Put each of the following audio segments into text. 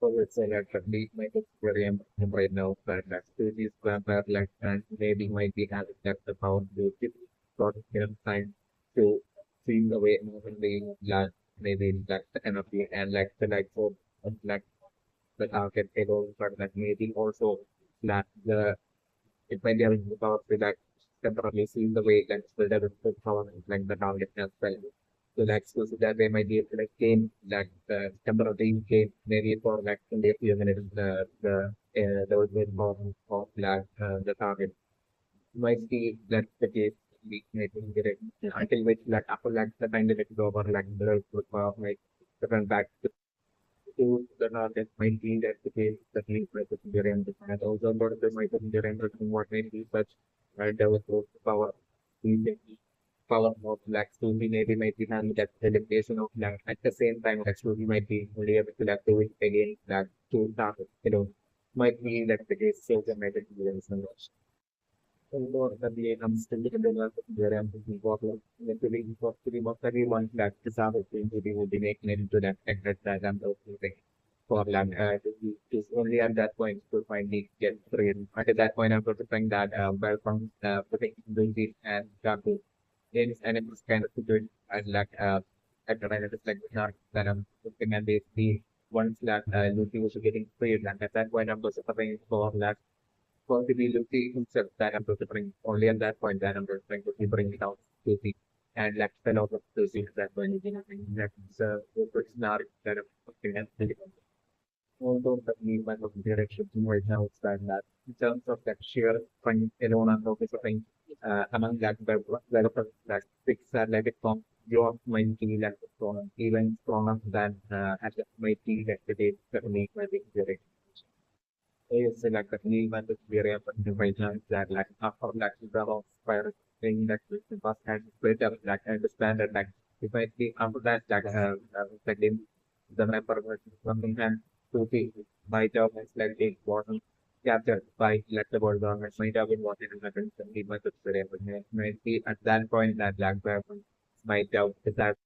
So it's like a deep make it very important right now, but like studies grandpa like and maybe might be having that the power to keep sort of time to see the way moving the land, maybe like the energy and like the like for like the target payload, but like maybe also that the it might be having the power to like temporarily see the way that the development power like the target as well. So like so that they might be able to like gain like temporarily gain maybe for like in a few minutes development of like the target might be that the case we making direct until which like after like the time that it's over like the like the run back to the target might be that the case that leads by the during and also about the might be during the what may be such right there was the power the power of like Suvi maybe might be having that celebration of like at the same time like Suvi might be only able to like do it again like to target might be that the case so the might be doing so much. Although the still develop where I'm thinking about like literally for pretty much everyone that is out of the will be making it into that that I'm looking for land. Is only at that point to finally get trained. At that point, I'm protecting that welcome protecting the and capital. And it was kind of good as like at the time it was like not that I'm looking at the once that Lucy was getting freed and at that point I'm also preparing for that possibly Lucy himself that I'm preparing only at that point that I'm trying to bring it out to the and like fell out of the scene at that point. That's the personality that I'm looking at. Although the movement of direction right now is that in terms of that sheer strength alone and focusing among that developers that fix that like it from your might be like strong, even stronger than at the might be like the date that make my big direction. Is like the movement is very important right now is that like after like the fire thing that we must have better like understand that like it might be after that like the member was something and to be my job is like it wasn't captured by like the world government might have been wanted to happen to me but it's very important. Maybe at that point that black person might have decided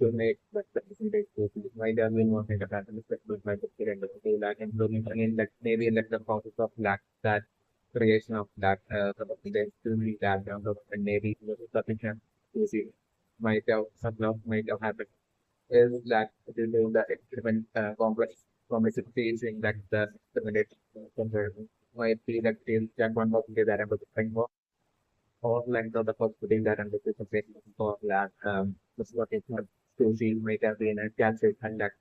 to make like the percentage to might have been wanted to happen with my experience to like improving again like maybe like the process of like that creation of that sort of thing to be that down and maybe the sufficient to see might have some love might have happened is that due to the experiment complexities in that the experiment conversion might be that is that one was that I'm looking for or like the first putting that under the surface for that this what is not to see might have been a cancer and that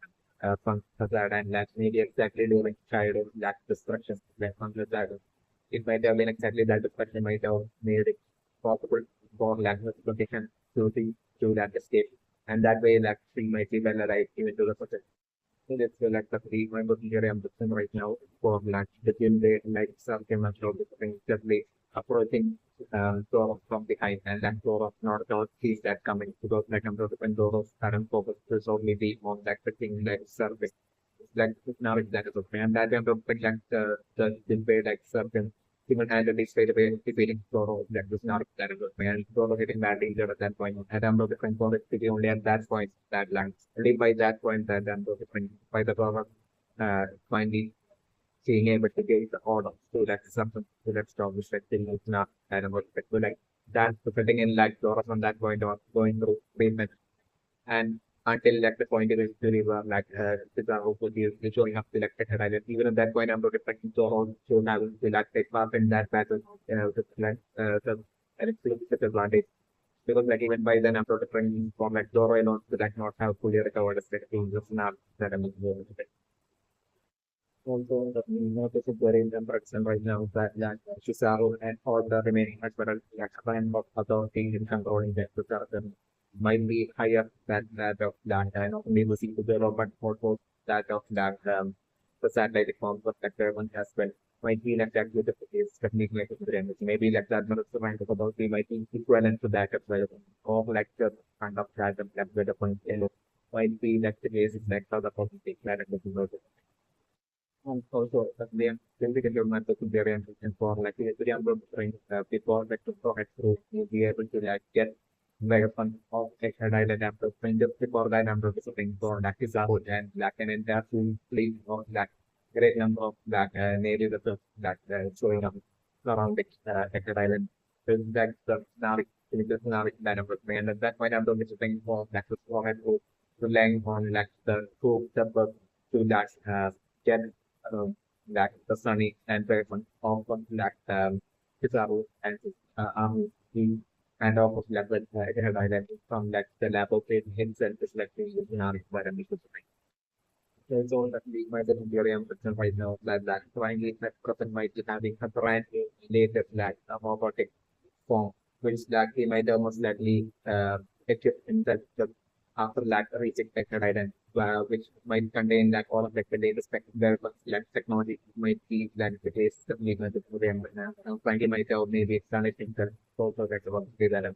function that and that maybe exactly during childhood that destruction that function that it might have been exactly that destruction might have made it possible for language protection to the to that escape and that way that tree might be well alive even to the process. So that's like the three I'm looking here I'm looking right now for like the gym like something much of the just approaching door from behind and then door of not door keys that coming because like I'm open door of current focus is only the on that the thing like service. Like now that is okay. And that I'm open like the way like service even handle straight away defeating door that was not that is okay. And door hitting that danger at that point. And I'm different for it only at that point that lands. Only by that point that I'm different by the door finally being able to get the order. So that's something so that's job respecting is not kind of respect. So like that's the fitting in like Doris on that point of going through treatment and until like the point is deliver like the hopefully is showing up selected horizon. Even at that point I'm not expecting to hold so now to like take part in that battle, to like and it's a disadvantage. Because like even by then I'm not expecting from like Doro alone to like not have fully recovered the just now that I'm doing. Also, the notice is very important right now that Chisaro and all the remaining hospital plan of authority in controlling the production might be higher than that of that and only we see the development also that of that the satellite form protector one as well might be like that with the case technique like the maybe like that but also kind of authority might be equivalent to that as well or like the kind of that with the point might be like the case is like how the policy take that and the also, they are significantly method to their and for like the example before like to progress through you'll be able to like get weapon of Eckerd Island after just before that I'm visiting for Nakizahood and Black and entire full fleet of Black, great number of Black native reserves Black showing up around Eckerd Island. So that's the scenario that I'm looking and at that point I'm visiting for Black to relying on like the cool suburb to that get like the sunny and very fun of like Kizaru and army and of like with island from like the lab of it himself is like the environment. So that we might be very important right now that finally that person might be having a brand new latest like a robotic form, which that he might most likely equip himself just after like reaching island, which might contain like all of like the latest developments like technology might be like the case that we going to put in right now. Frankly, might have maybe expanded himself also like about to that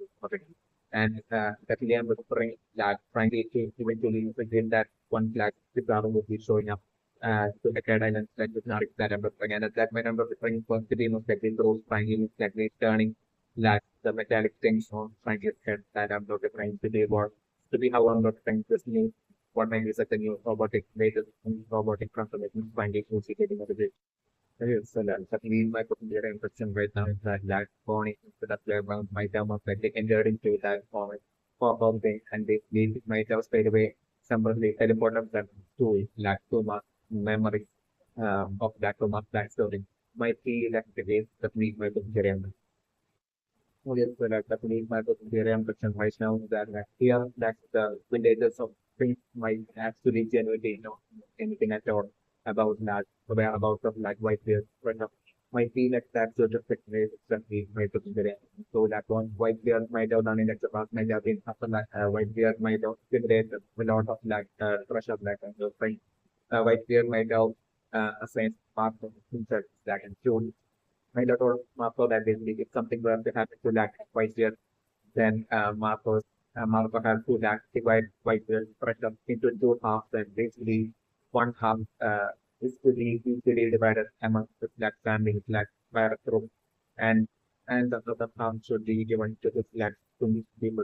and definitely I'm referring that frankly to eventually within that one flag the problem would be showing up to the Cat Islands that was not that I'm referring and at that point I'm referring for the most likely those frankly likely turning that the metallic things on frankly that I'm not referring to the war to be how I'm not referring to this new what might be such a new robotic latest robotic transformation frankly to see getting out of it. Yes, so that means my particular impression right now is that phone is instead of playground might have most likely entered into that format for something and they might have straight away somebody teleported them to like to my memory of that to my backstory. Might be that the case that means my particular oh, yes, so that means my particular impression right now is that here that the villagers of things might actually genuinely know anything at all about that, about the like white beard, right now. Might be like that sort of fitness that we might consider. So that one white beard might have done in the past, might have been after that white beard might have generate a lot of like pressure like and those things. White beard might have assigned part of himself that and shown might have told Marco that basically if something were to happen to that white beard, then Marco has to like divide white beard pressure into two halves and basically one half is fully equally divided among the black families, black by group, and the other half should be given to the black to people.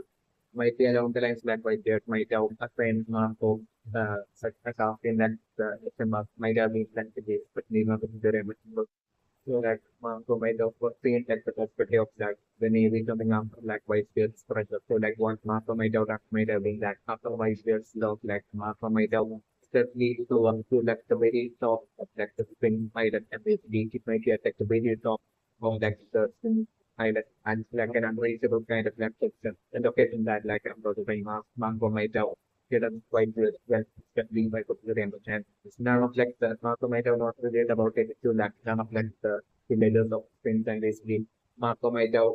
Might be along the lines that white there might have a friend Marco such as in that might have been like the case, but neither of them very much so that Marco might have seen like the perspective of that when he was coming after like white beard's pressure. So like what Marco might have been that after white beard's love, like Marco might have certainly to like the very top of like the spring island and basically it might be at like the very top of like the spring island and like an unreachable kind of like section. And occasion that like I'm going to say Marco might have get us quite good when being by popular and it's none of like the Marco might have not related about it to like none of like the villagers of Sphinx and basically Marco might have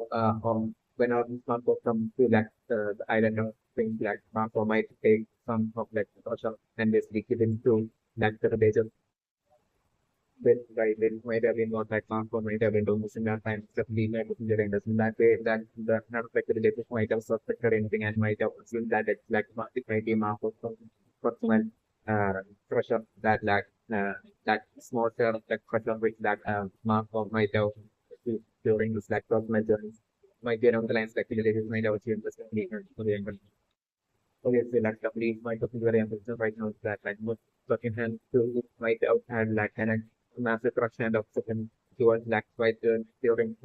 when our Marco come to like the island of Sphinx like Marco might take some of like social and basically give him to like the villagers with right then might have been not like Marco might have been doing this in that time except being like during this in that way that the not of like the villagers might have suspected anything and might have assumed that it's like it might be Marco personal pressure that like that small share of like pressure which that Marco might have during this like personal journeys might be around the lines like the villagers might have achieved this okay, so like companies might have been very ambitious right now that like most working hand to might have had like an a massive production of second towards like quite during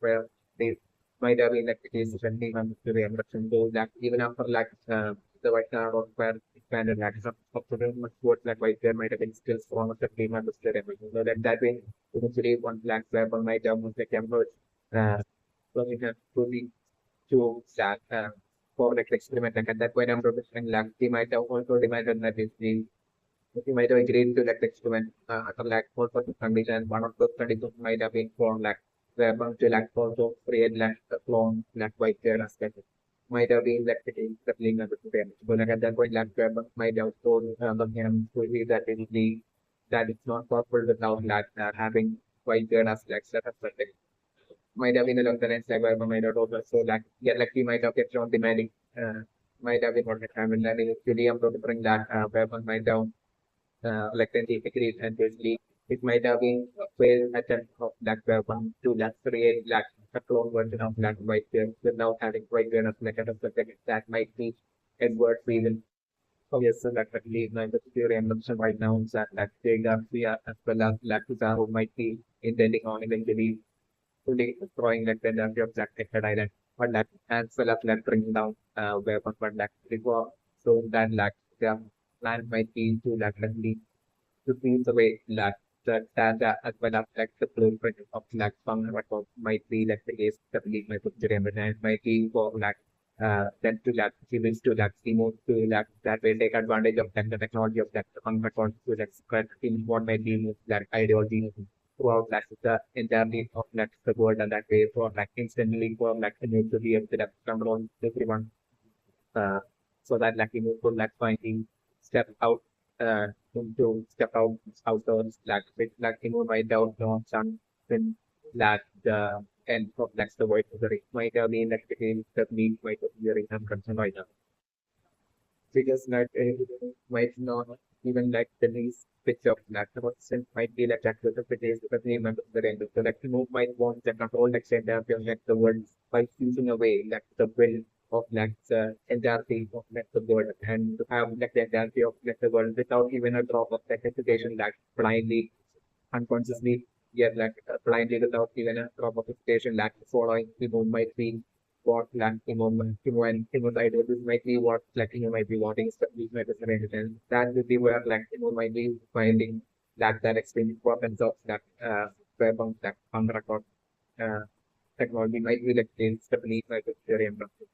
where they might have been like the case when they went to the production so that even after like the white car or where expanded like some of the much towards like white there might have been still strong of the team and the everything. So that way eventually one black weapon might have moved like emerged working hand to be to start for like experiment like at that point I'm professing like he might have also demanded that if he might have agreed to like the experiment after like four certain conditions one of those conditions might have been for like where to like also create like a clone like white hair aspect might have been like the case that link under the parents. But like at that point like might have told him to see that basically that it's not possible without like having white hair as like set up might have been along the lines like where might have also so like yeah like he might have kept on demanding might have been what the time and then eventually I'm going to bring that weapon might down like then he agreed and basically It might have been a failed attempt of Black Weapon to like create like a clone version of Black White Bear without having quite enough like a second that might be Edward Freeman. Oh yes, so definitely my the theory I'm mentioning right now is that Jaygarcia as well as Lacuzaro might be intending on eventually fully destroying like the energy of that Deckard Island, but that as well as like bringing down weapons, but like before so that like their plan might be to like really to see the way like that as well as like the blueprint of like some record might be like the case that we might put together and might be for like then to like humans to like remove to like that way take advantage of like the technology of that on record to like spread in what might be like ideology throughout like the entirety of like the world and that way for like instantly for like a new to be able to like control everyone uh, so that like you could like finally step out into step outdoors like with like might out on something that the end of next the void of the ring might have been like the game that we might have been very concerned right now because like might not even like the least picture of like the person might be like that with the days because they remember the end of the like move might want to control like say that like the world by choosing away like the will of like the entirety of like the world and to have like the entirety of like the world without even a drop of like hesitation like blindly unconsciously yet like blindly without even a drop of hesitation like following people might be what like human ideas might be what like might be wanting these might be surrounded and that would be where like might be finding that extreme importance of that weapons that on record uh technology might be like the stability like very important.